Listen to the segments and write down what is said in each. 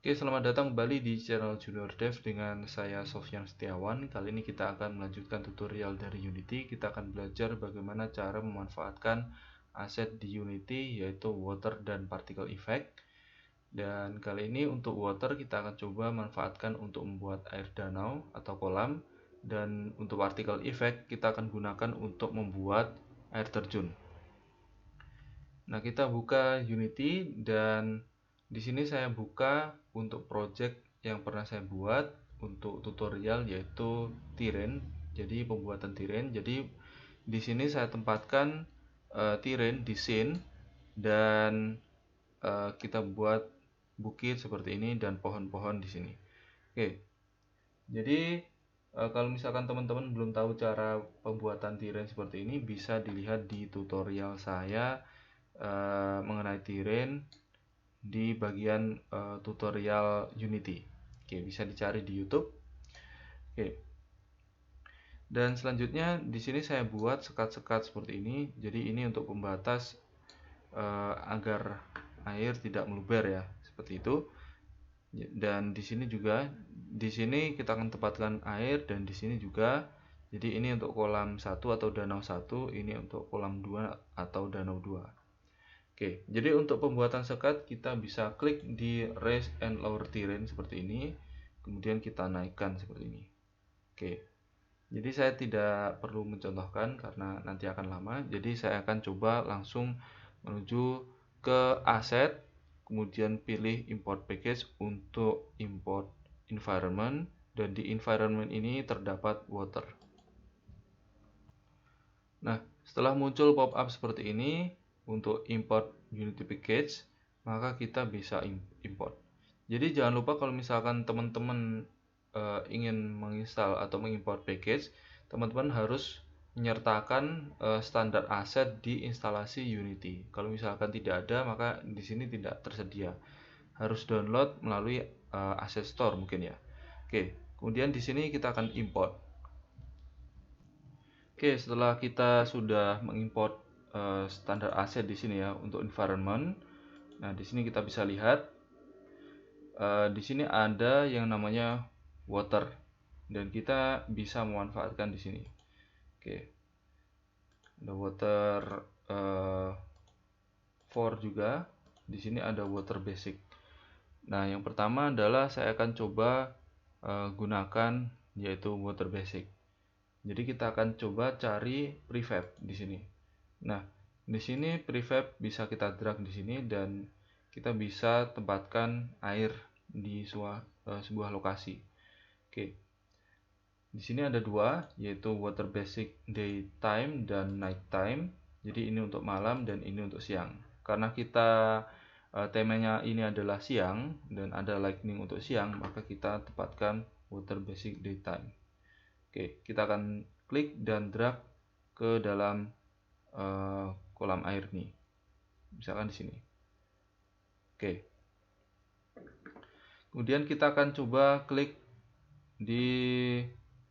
Oke, selamat datang kembali di channel Junior Dev dengan saya Sofyan Setiawan. Kali ini kita akan melanjutkan tutorial dari Unity. Kita akan belajar bagaimana cara memanfaatkan aset di Unity, yaitu water dan particle effect. Dan kali ini untuk water kita akan coba manfaatkan untuk membuat air danau atau kolam. Dan untuk particle effect kita akan gunakan untuk membuat air terjun. Nah, kita buka Unity dan di sini saya buka untuk project yang pernah saya buat untuk tutorial, yaitu terrain. Jadi pembuatan terrain. Jadi di sini saya tempatkan terrain di scene dan kita buat bukit seperti ini dan pohon-pohon di sini. Oke. Jadi kalau misalkan teman-teman belum tahu cara pembuatan terrain seperti ini, bisa dilihat di tutorial saya mengenai terrain di bagian tutorial Unity. Oke, bisa dicari di YouTube. Oke. Dan selanjutnya di sini saya buat sekat-sekat seperti ini. Jadi ini untuk pembatas agar air tidak meluber ya, seperti itu. Dan di sini juga, di sini kita akan tempatkan air dan di sini juga. Jadi ini untuk kolam 1 atau danau 1, ini untuk kolam 2 atau danau 2. Oke, jadi untuk pembuatan sekat kita bisa klik di raise and lower terrain seperti ini, kemudian kita naikkan seperti ini. Oke, jadi saya tidak perlu mencontohkan karena nanti akan lama. Jadi saya akan coba langsung menuju ke aset, kemudian pilih import package untuk import environment, dan di environment ini terdapat water. Nah, setelah muncul pop-up seperti ini untuk import Unity package, maka kita bisa import. Jadi jangan lupa kalau misalkan teman-teman ingin menginstal atau mengimport package, teman-teman harus menyertakan standar aset di instalasi Unity. Kalau misalkan tidak ada, maka di sini tidak tersedia. Harus download melalui Asset Store mungkin ya. Oke, kemudian di sini kita akan import. Oke, setelah kita sudah mengimport standar aset di sini ya untuk environment. Nah, di sini kita bisa lihat di sini ada yang namanya water dan kita bisa memanfaatkan di sini. Oke. Ada water for juga. Di sini ada water basic. Nah, yang pertama adalah saya akan coba gunakan yaitu water basic. Jadi kita akan coba cari prefab di sini. Nah, di sini prefab bisa kita drag di sini dan kita bisa tempatkan air di sebuah lokasi. Oke. Di sini ada dua, yaitu water basic daytime dan nighttime. Jadi ini untuk malam dan ini untuk siang. Karena kita temanya ini adalah siang dan ada lightning untuk siang, maka kita tempatkan water basic daytime. Oke, kita akan klik dan drag ke dalam kolam air nih, misalkan di sini. Oke, kemudian kita akan coba klik di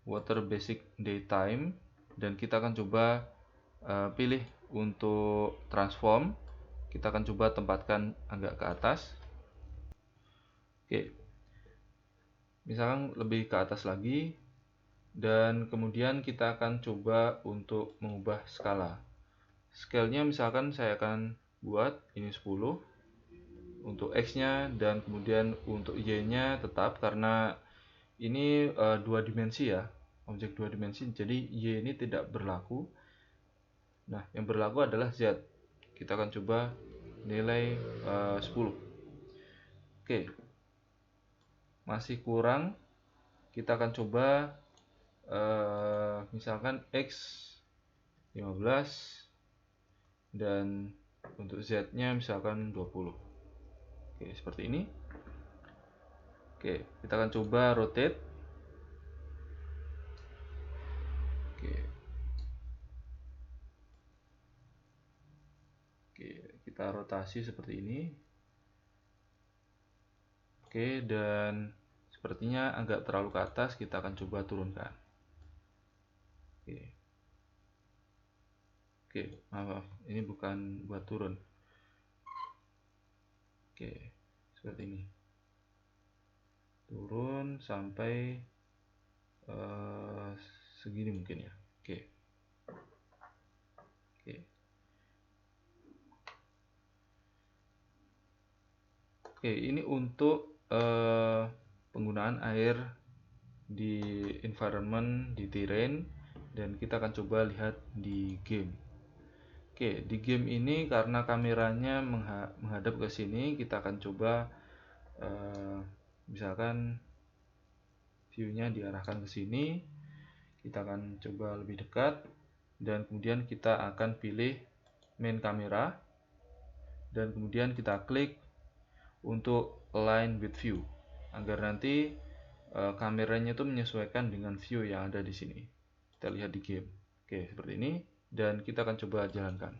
water basic daytime dan kita akan coba pilih untuk transform. Kita akan coba tempatkan agak ke atas. Oke, misalkan lebih ke atas lagi, dan kemudian kita akan coba untuk mengubah skala. Scale-nya misalkan saya akan buat ini 10 untuk X-nya, dan kemudian untuk Y-nya tetap karena ini dua dimensi ya, objek dua dimensi, jadi Y ini tidak berlaku. Nah, yang berlaku adalah Z. Kita akan coba nilai 10. Oke, masih kurang. Kita akan coba misalkan X 15 dan untuk Z-nya misalkan 20. Oke, seperti ini. Oke, kita akan coba rotate. Oke. Oke, kita rotasi seperti ini. Oke, dan sepertinya agak terlalu ke atas, kita akan coba turunkan. Oke. Oke, maaf, ini bukan buat turun. Oke, seperti ini. turun sampai segini mungkin ya. Oke. Oke, ini untuk penggunaan air di environment, di terrain, dan kita akan coba lihat di game. Oke, di game ini karena kameranya menghadap ke sini, kita akan coba misalkan view-nya diarahkan ke sini. Kita akan coba lebih dekat, dan kemudian kita akan pilih main kamera, dan kemudian kita klik untuk align with view agar nanti kameranya itu menyesuaikan dengan view yang ada di sini. Kita lihat di game. Oke, seperti ini, dan kita akan coba jalankan.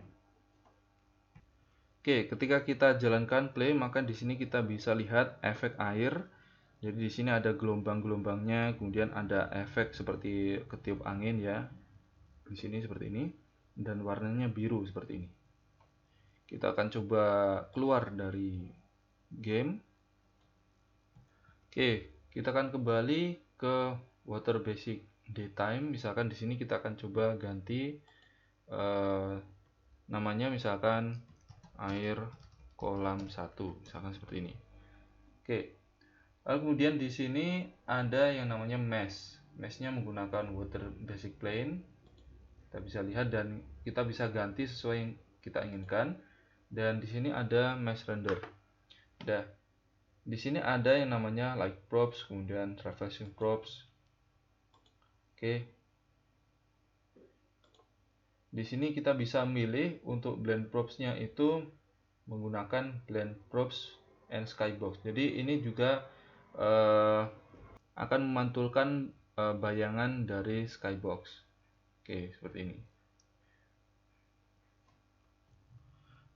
Oke, ketika kita jalankan play, maka di sini kita bisa lihat efek air. Jadi di sini ada gelombang-gelombangnya, kemudian ada efek seperti ketiup angin ya. Di sini seperti ini, dan warnanya biru seperti ini. Kita akan coba keluar dari game. Oke, kita akan kembali ke water basic daytime. Misalkan di sini kita akan coba ganti namanya misalkan air kolam 1, misalkan seperti ini. Oke. Lalu kemudian di sini ada yang namanya mesh. Meshnya menggunakan water basic plane. Kita bisa lihat dan kita bisa ganti sesuai yang kita inginkan. Dan di sini ada mesh render. Nah, di sini ada yang namanya light props, kemudian reflection props. Oke. Di sini kita bisa milih untuk blend props-nya itu menggunakan blend props and skybox. Jadi ini juga akan memantulkan bayangan dari skybox. Oke, seperti ini.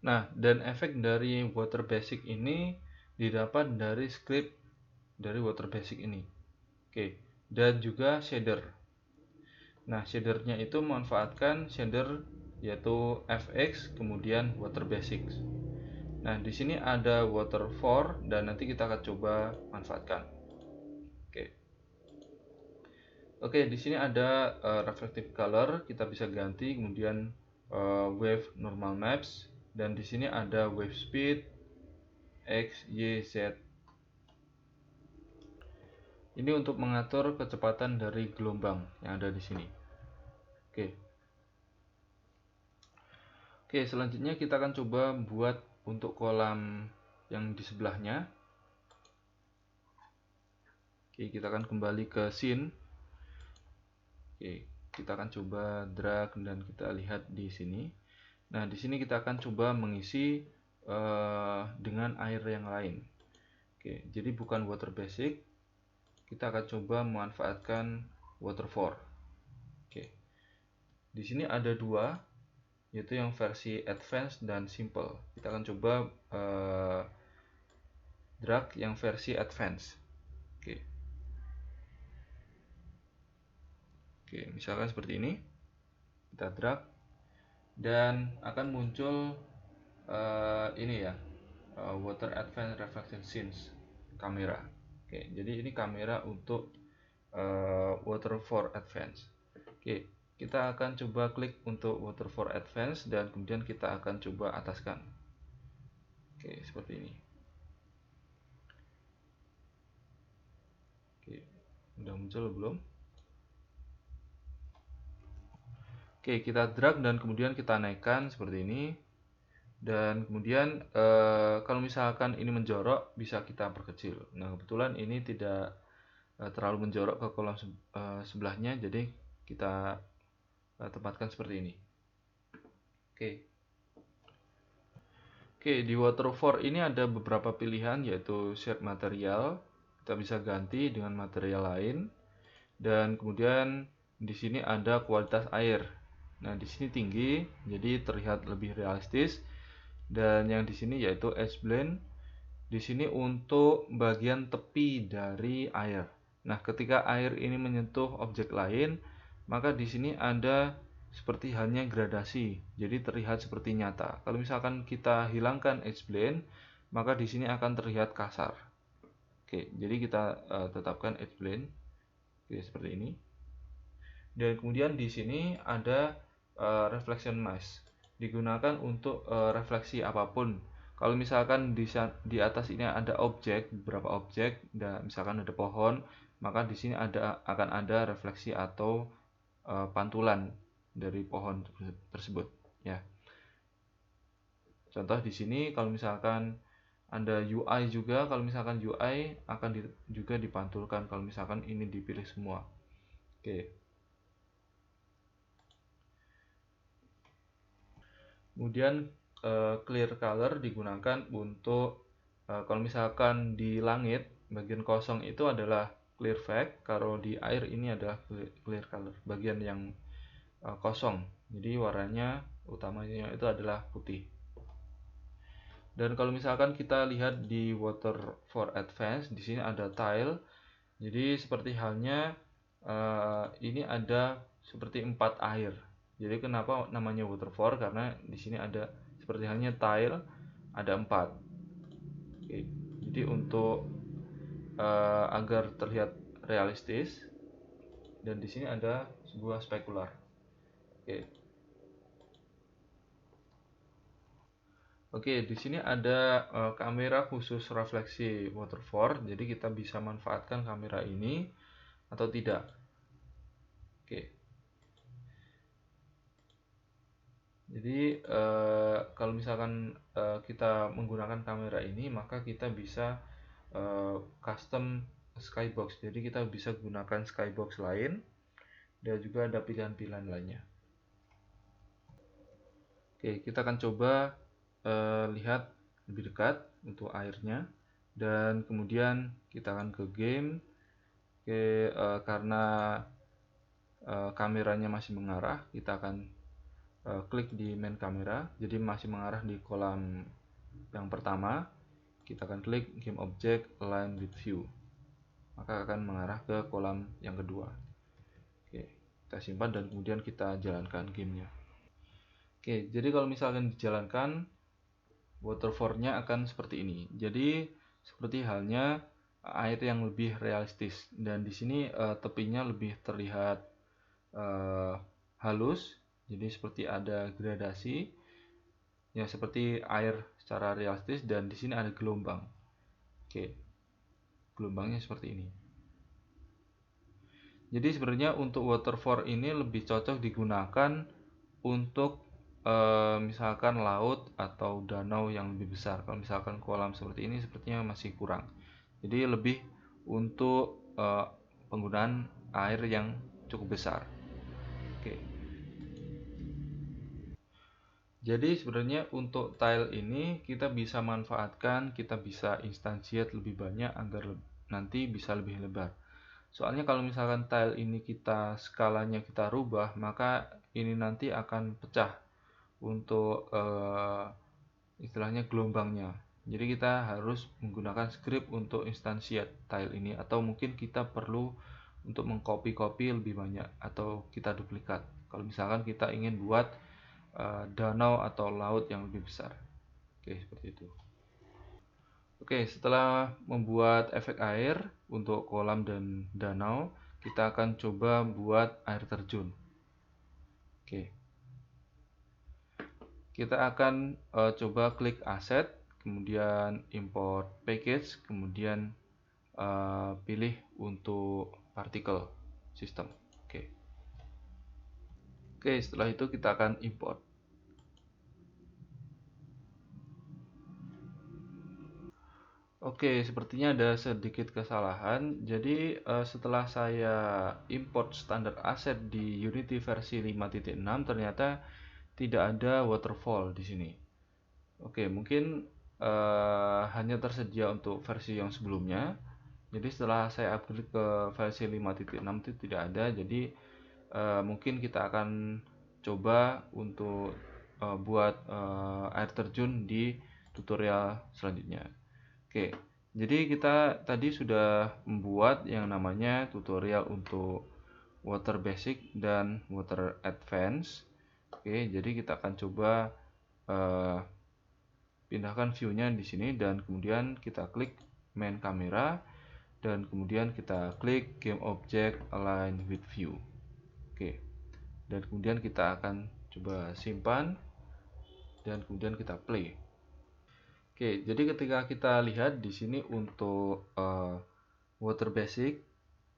Nah, dan efek dari water basic ini didapat dari script dari water basic ini. Oke, dan juga shader. Nah, shadernya itu memanfaatkan shader yaitu FX kemudian water basics. Nah, di sini ada water 4 dan nanti kita akan coba manfaatkan. Oke, di sini ada reflective color, kita bisa ganti, kemudian wave normal maps, dan di sini ada wave speed X, Y, Z. Ini untuk mengatur kecepatan dari gelombang yang ada di sini. Oke, selanjutnya kita akan coba buat untuk kolam yang di sebelahnya. Oke, kita akan kembali ke scene. Oke, kita akan coba drag dan kita lihat di sini. Nah, di sini kita akan coba mengisi dengan air yang lain. Oke, jadi bukan water basic, kita akan coba memanfaatkan water 4. Oke, di sini ada dua, yaitu yang versi advance dan simple. Kita akan coba drag yang versi advance. Oke, misalkan seperti ini, kita drag dan akan muncul ini ya, water advance reflection scenes kamera. Oke, jadi ini kamera untuk water 4 advance. Oke, kita akan coba klik untuk water 4 advance dan kemudian kita akan coba ataskan. Oke, seperti ini. Oke, udah muncul belum? Oke, kita drag dan kemudian kita naikkan seperti ini. Dan kemudian kalau misalkan ini menjorok, bisa kita perkecil. Nah, kebetulan ini tidak terlalu menjorok ke kolam sebelahnya, jadi kita tempatkan seperti ini. Oke, di water 4 ini ada beberapa pilihan, yaitu shade material. Kita bisa ganti dengan material lain. Dan kemudian di sini ada kualitas air. Nah, di sini tinggi, jadi terlihat lebih realistis. Dan yang di sini yaitu edge blend. Di sini untuk bagian tepi dari air. Nah, ketika air ini menyentuh objek lain, maka di sini ada seperti halnya gradasi. Jadi terlihat seperti nyata. Kalau misalkan kita hilangkan edge blend, maka di sini akan terlihat kasar. Oke, jadi kita tetapkan add plane. Oke, seperti ini. Dan kemudian di sini ada reflection mask, digunakan untuk refleksi apapun. Kalau misalkan di atas ini ada objek, beberapa objek, misalkan ada pohon, maka di sini akan ada refleksi atau pantulan dari pohon tersebut, ya. Contoh di sini kalau misalkan ada UI juga, kalau misalkan UI akan juga dipantulkan kalau misalkan ini dipilih semua. Oke. Kemudian clear color digunakan untuk kalau misalkan di langit bagian kosong itu adalah clear fact, kalau di air ini adalah clear color, bagian yang kosong. Jadi warnanya utamanya itu adalah putih. Dan kalau misalkan kita lihat di Water for Advanced, di sini ada tile. Jadi seperti halnya ini ada seperti 4 air. Jadi kenapa namanya waterfall? Karena di sini ada seperti halnya tile, ada 4. Oke. Jadi untuk agar terlihat realistis, dan di sini ada sebuah spekular. Oke. Oke, di sini ada kamera khusus refleksi waterfall. Jadi kita bisa manfaatkan kamera ini atau tidak. Oke. Jadi kalau misalkan kita menggunakan kamera ini, maka kita bisa custom skybox. Jadi kita bisa gunakan skybox lain, dan juga ada pilihan-pilihan lainnya. Oke, kita akan coba lihat lebih dekat untuk airnya, dan kemudian kita akan ke game. Oke, karena kameranya masih mengarah, kita akan klik di main kamera, jadi masih mengarah di kolam yang pertama. Kita akan klik game object align with view, maka akan mengarah ke kolam yang kedua. Oke, kita simpan dan kemudian kita jalankan gamenya. Oke, jadi kalau misalkan dijalankan, waterfall-nya akan seperti ini. Jadi seperti halnya air yang lebih realistis, dan di sini tepinya lebih terlihat halus. Jadi seperti ada gradasi, ya seperti air secara realistis, dan di sini ada gelombang. Oke, gelombangnya seperti ini. Jadi sebenarnya untuk waterfall ini lebih cocok digunakan untuk misalkan laut atau danau yang lebih besar. Kalau misalkan kolam seperti ini sepertinya masih kurang. Jadi lebih untuk penggunaan air yang cukup besar. Oke. Jadi sebenarnya untuk tile ini kita bisa manfaatkan, kita bisa instansiate lebih banyak agar nanti bisa lebih lebar. Soalnya kalau misalkan tile ini kita skalanya kita rubah, maka ini nanti akan pecah untuk istilahnya gelombangnya. Jadi kita harus menggunakan script untuk instansiate tile ini, atau mungkin kita perlu untuk mengcopy lebih banyak, atau kita duplikat kalau misalkan kita ingin buat danau atau laut yang lebih besar. Oke, seperti itu. Oke, setelah membuat efek air untuk kolam dan danau, kita akan coba buat air terjun. Oke. Kita akan coba klik aset, kemudian import package, kemudian pilih untuk particle system. Oke. Oke, setelah itu kita akan import. Oke, sepertinya ada sedikit kesalahan. Jadi setelah saya import standar asset di Unity versi 5.6, ternyata tidak ada waterfall di sini. Oke, mungkin hanya tersedia untuk versi yang sebelumnya. Jadi setelah saya upgrade ke versi 5.6 itu tidak ada. Jadi mungkin kita akan coba untuk buat air terjun di tutorial selanjutnya. Oke, jadi kita tadi sudah membuat yang namanya tutorial untuk water basic dan water advance. Oke, jadi kita akan coba pindahkan view-nya di sini, dan kemudian kita klik main kamera. dan kemudian kita klik game object align with view. Oke, dan kemudian kita akan coba simpan dan kemudian kita play. Oke, jadi ketika kita lihat di sini untuk water basic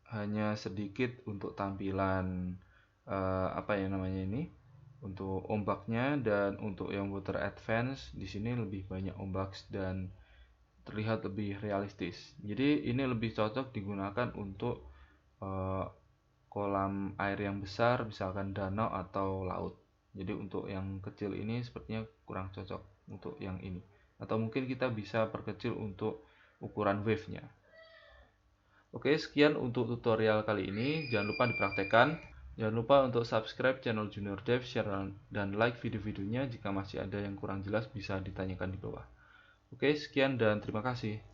hanya sedikit untuk tampilan untuk ombaknya, dan untuk yang water advance di sini lebih banyak ombak dan terlihat lebih realistis. Jadi ini lebih cocok digunakan untuk kolam air yang besar, misalkan danau atau laut. Jadi untuk yang kecil ini sepertinya kurang cocok untuk yang ini. Atau mungkin kita bisa perkecil untuk ukuran wave-nya. Oke, sekian untuk tutorial kali ini. Jangan lupa dipraktekkan. Jangan lupa untuk subscribe channel Junior Dev, share dan like video-videonya. Jika masih ada yang kurang jelas bisa ditanyakan di bawah. Oke, sekian dan terima kasih.